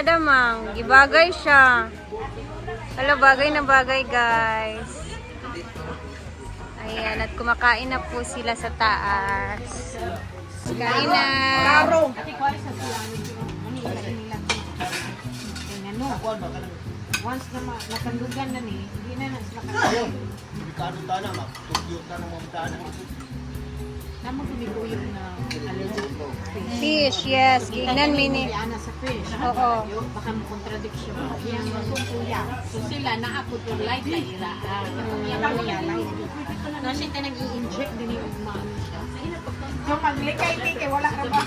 Adamang, gibagay siya. Hala, bagay na bagay, guys. Ayan, at kumakain na po sila sa taas. Kain na. Once na nakandugan na ni, hindi na sila kakain. Hindi ka ano tana, mag-tugyot ka ng mga tana. Naman kumikuyog na allergic Fish, yes. Gignan mini. Ana sa fish. Oo. Baka mo contradiction. Yang kuya. So sila naapod yung light na ira. Yang kuya light. Kasi ka nag-i-inject din yung umano siya. So maglikay kay wala ka ba?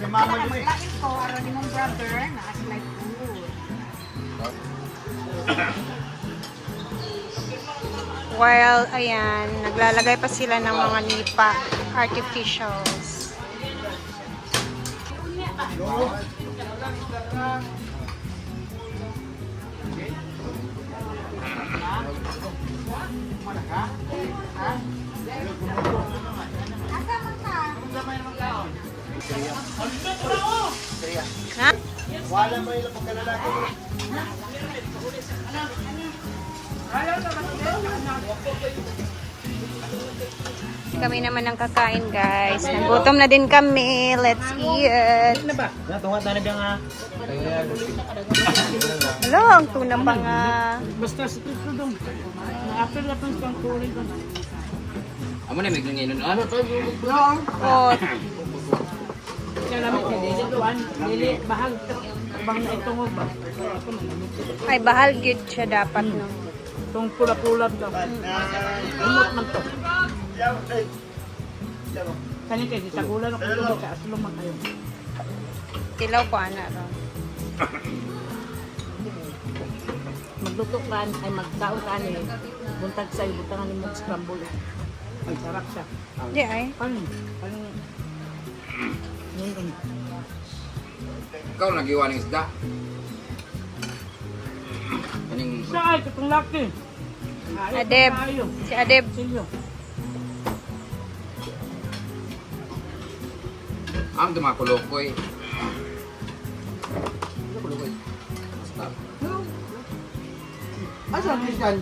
Mama mo eh. Lain ko aron ni mong brother na as like food. While, ayan, naglalagay pa sila ng mga nipa, artificials. Ha? Wala mo yung pagkalalaki. Kami naman ang kakain, guys. Nagutom na din kami. Let's eat. Tungat na niya nga. Hello, ang tuna pa nga. Basta sa ito dong. After na pang pangkurin ko. Amo na may ngayon. Ano to? Oh, Kaya namin kay Dili Tuan. Dili bahag. Bang na itong ba? ay bahal good siya dapat, no? Itong pula-pula daw. Umot man to. Kanya kayo, sa gulan ako ito sa aslong man kayo. Tilaw ko, ana, ro. Magluto ka, ay magkaon ka ni buntag sa'yo, buntangan ni mong scramble. Ay, sarap siya. Di ay. Paano? Yun. Ikaw nagiwa ng isda. Kaning Siya ay, katong laki. Adeb. Si Adeb. Silyo. ang tumakulokoy. Basta. Asa ang Christian?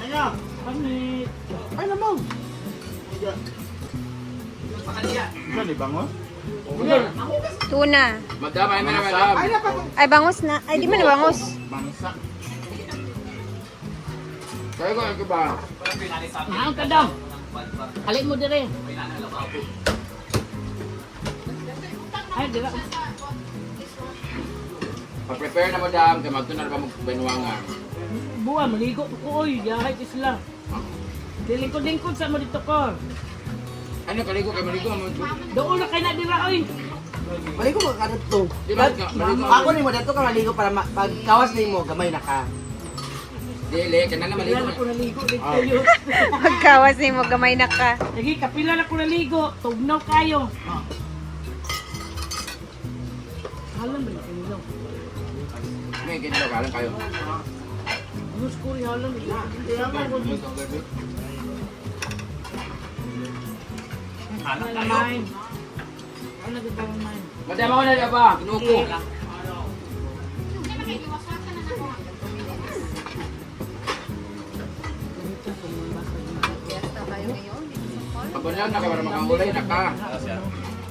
Ano? Panit. Ay naman. Saan ni Bango? Tuna. Madam, ay na madam. Ay napat. Ay, bangus na. Ay, di man na bangus. Bangsa. Kaya ko ang ba? Haan ka daw. Halit mo dire. Ay, dira. Pa-prepare na madam, kay magtunar pa magbinuangan. Buwa, maligo ko. Uy, yahay isla. Dilingkod-lingkod sa mo dito ko. Ano kaligo kay maligo mo? Doon na kayo na dira, oy. Maligo mo ka to. Di ba maligo? Ako ni mo dato ka maligo para pagkawas ni mo gamay na ka. Dili, kana na maligo. Kapila na ko naligo dito yun. Magkawas ni mo, gamay na ka. Lagi, kapila na ko naligo. Tugnaw kayo. Halam ba na kayo? May ginagawa ka lang kayo. Anong school yung halam? Ano na mine? Ano na ba mine? Madam ako na ba? Kinuko. Pagbanyan na ka para makahulay na ka.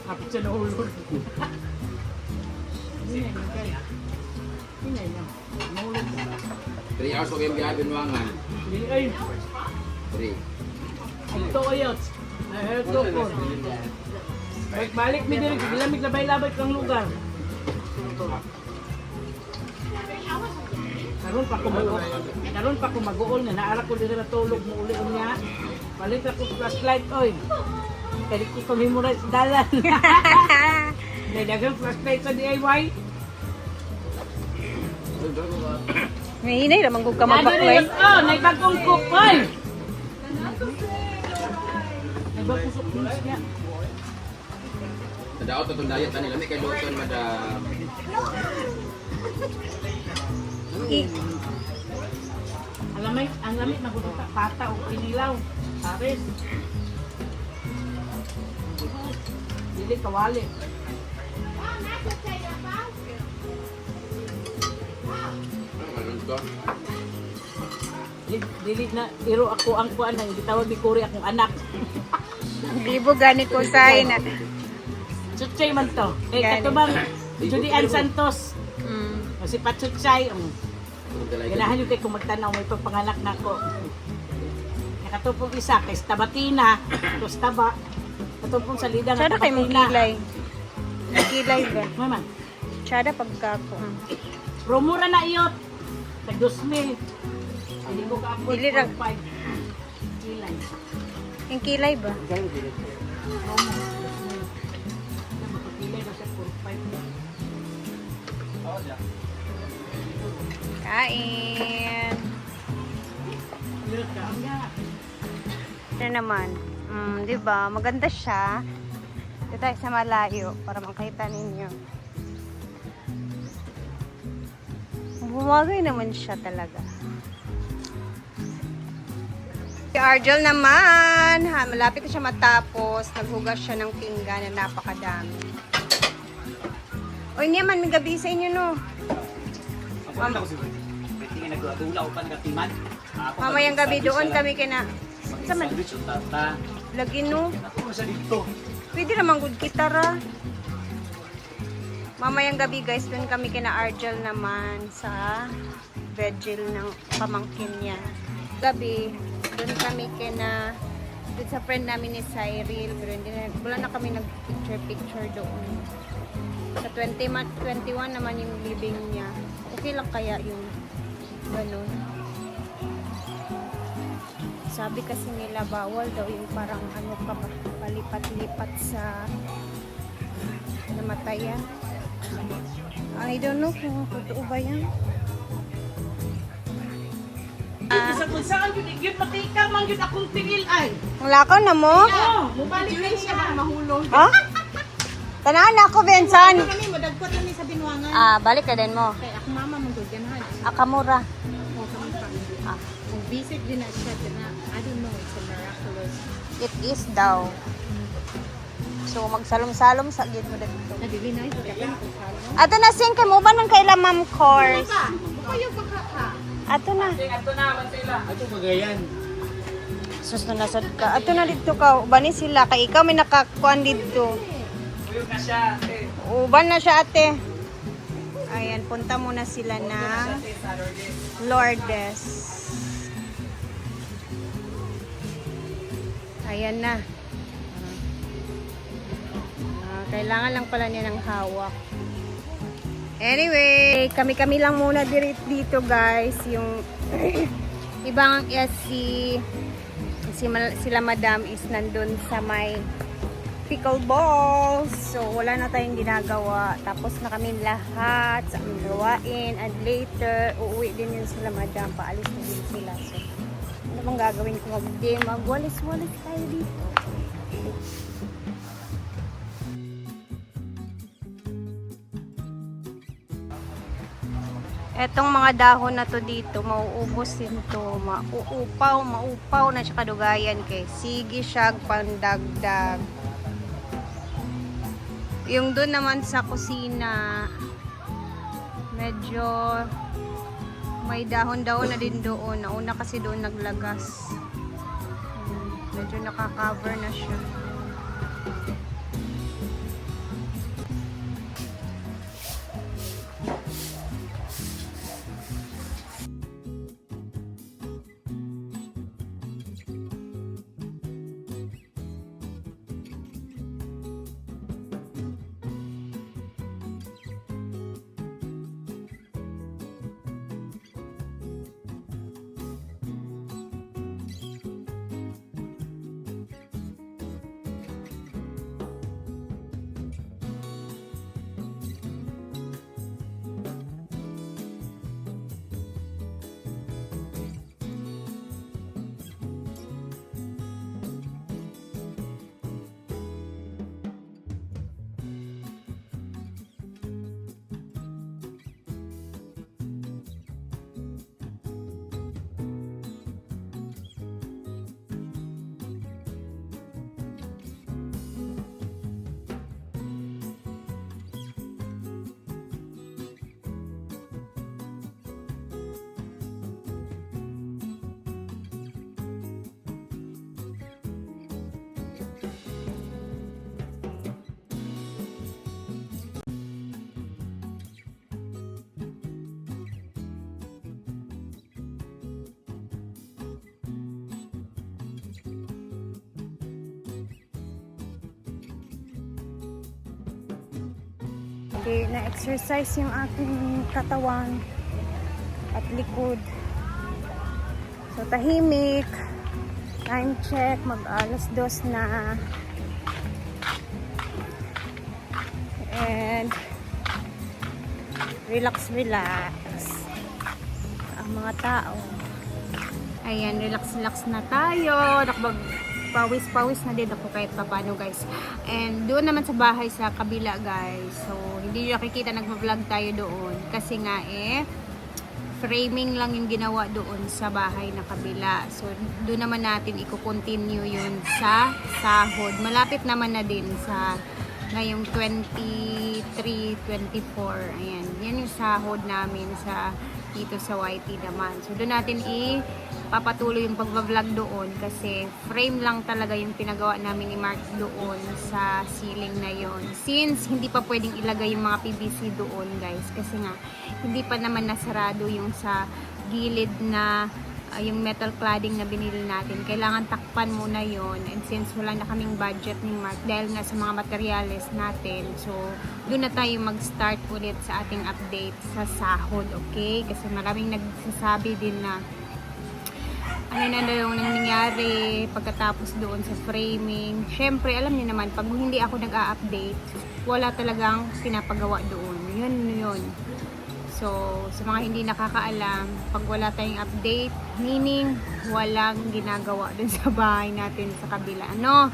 Kapit siya na ulod. Hinay na. Maulog na. 3 hours ko yung biyahe binuangan. Dili ay. 3. Ito ayot. Ay, ito po. Balik mi diri, gilamig labay-labay kang lugar. Karon pa ko mag-uol nga naara ko diri natulog mo uli unya. Palit ako flashlight oy. Kaya ko pa memorize dalan. Dagang flashlight sa DIY. May hinay naman kung ka magbaklay. Oh, naibagong cook oy. Naibagong cook niya. Tadaot na itong diet na nila. May kailuton, madam. Ang lamig magutot ka pata o inilaw. Ares. Dili kawali. Ano to? Dili na iro ako ang kuan na gitawag ni Kuri akong anak. Bibo gani ko sa ina. Chuchay man to. Gani. Katubang Julian Santos. Mm. O si Pachuchay. Ganahan nyo kayo kung magtanaw, may pagpanganak na ko. Nakatupong isa, kay Stabatina, tos Taba. Katupong salida Tsada kay mong kilay. Kilay ba? Maman, Tsada pagkako. promura na iyot. Sa 2,000. Hindi ko ka-afford Dili ra- 4,500. Kilay. Yung kilay ba? Promo, 2,000. Makakilay na siya 4,500. Kain. Iyot ka, ang ya. Ito naman. Di ba? Maganda siya. Ito tayo sa malayo para makita ninyo. Bumagay naman siya talaga. Si Argel naman, malapit na siya matapos. Naghugas siya ng pinggan na napakadami. O hindi man, may gabi sa inyo no. Mamayang gabi doon kami kina... Sa man, lagi no. Pwede naman good kita ra. Mamayang gabi guys, doon kami kina Argel naman sa Virgil ng pamangkin niya. Gabi, doon kami kina doon sa friend namin ni Cyril, pero hindi na, wala na kami nag-picture doon. Sa 21 naman yung living niya. Okay lang kaya yung ganun. Sabi kasi nila bawal daw yung parang ano ka ba, palipat-lipat sa namatayan. I don't know kung totoo ba yan. Isa kung saan yun matika man yun akong tingil ay. Ang lakaw na mo? Oo, mubalik din siya mga mahulog. Ha? Tanahan na ako, Benson. Kami, madagpot kami sa binuangan. Balik ka din mo. Kaya ako mama mong ganahan. Akamura. O kami pa. Kung visit din na siya, na, I don't know, it's a miraculous. It is daw. So, magsalom-salom sa gid mo dito. Nadili na ito, kaya kung salo. Ato na sing kay mo ba nang kaila ma'am course? Kayo baka ka. Ato na. Ito magayan. Sus na nasad ka. Ato na dito ka. Uban ni sila kay ikaw may nakakuan dito. Uban na siya ate. Ayan, punta muna sila na Lourdes. Ayan na. Kailangan lang pala niya ng hawak. Anyway, kami-kami lang muna dito guys. Yung ibang sila madam is nandun sa may pickleball. So, wala na tayong ginagawa. Tapos na kami lahat sa aming gawain. And later, uuwi din yun sila madam. Paalis na din sila. So, ano bang gagawin ko? Magwalis-walis tayo dito. Etong mga dahon na to dito, mauubos din to. Mauupaw na siya kadugayan kay sige siya pandagdag. Yung doon naman sa kusina, medyo may dahon-dahon na din doon. Nauna kasi doon naglagas. Medyo nakakover na siya. Okay, na-exercise yung aking katawan at likod. So, tahimik. Time check. Mag-alas 2 na. And relax ang mga tao. Ayan, relax na tayo. Pawis na din ako kahit papano, guys. And doon naman sa bahay sa kabila, guys. So, hindi nyo nakikita nag-vlog tayo doon. Kasi nga framing lang yung ginawa doon sa bahay na kabila. So, doon naman natin i-continue yun sa sahod. Malapit naman na din sa ngayong 23, 24. Ayan. Yan yung sahod namin dito sa YT naman. So, doon natin ipapatuloy yung pag-vlog doon kasi frame lang talaga yung pinagawa namin ni Mark doon sa ceiling na yon. Since hindi pa pwedeng ilagay yung mga PVC doon, guys. Kasi nga, hindi pa naman nasarado yung sa gilid na yung metal cladding na binili natin. Kailangan takpan muna yon. And since wala na kaming budget ni Mark dahil nga sa mga materyales natin, so doon na tayo mag-start ulit sa ating update sa sahod, okay? Kasi maraming nagsasabi din na ano na yung nangyari pagkatapos doon sa framing. Syempre, alam niyo naman, pag hindi ako nag-a-update, wala talagang pinapagawa doon. Yun. So, sa mga hindi nakakaalam, pag wala tayong update, meaning walang ginagawa dun sa bahay natin sa kabila. Ano?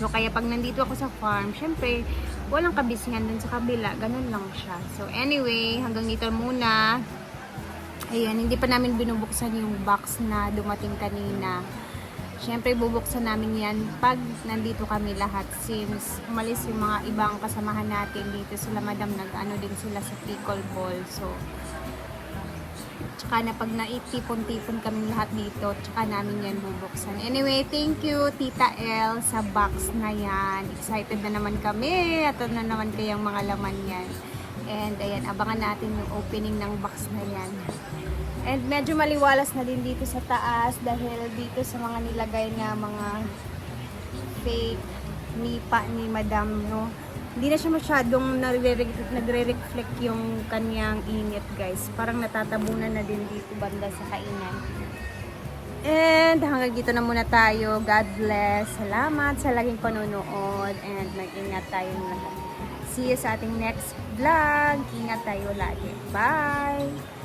So, kaya pag nandito ako sa farm, syempre, walang kabisingan dun sa kabila. Ganun lang siya. So, anyway, hanggang dito muna. Ayan, hindi pa namin binubuksan yung box na dumating kanina. Syempre, bubuksan namin yan pag nandito kami lahat since umalis yung mga ibang kasamahan natin dito. Sila madam nag-ano din sila sa pickleball. So, tsaka na pag naitipon-tipon kami lahat dito, tsaka namin yan bubuksan. Anyway, thank you Tita El sa box na yan. Excited na naman kami. At na naman kayang mga laman yan. And ayan, abangan natin yung opening ng box na yan. And medyo maliwalas na din dito sa taas dahil dito sa mga nilagay nga mga fake nipa ni Madam, no. Hindi na siya masyadong nagre-reflect yung kanyang init, guys. Parang natatabunan na din dito banda sa kainan. And hanggang dito na muna tayo. God bless. Salamat sa laging panonood and mag-ingat tayong lahat. See you sa ating next vlog. Ingat tayo lagi. Bye!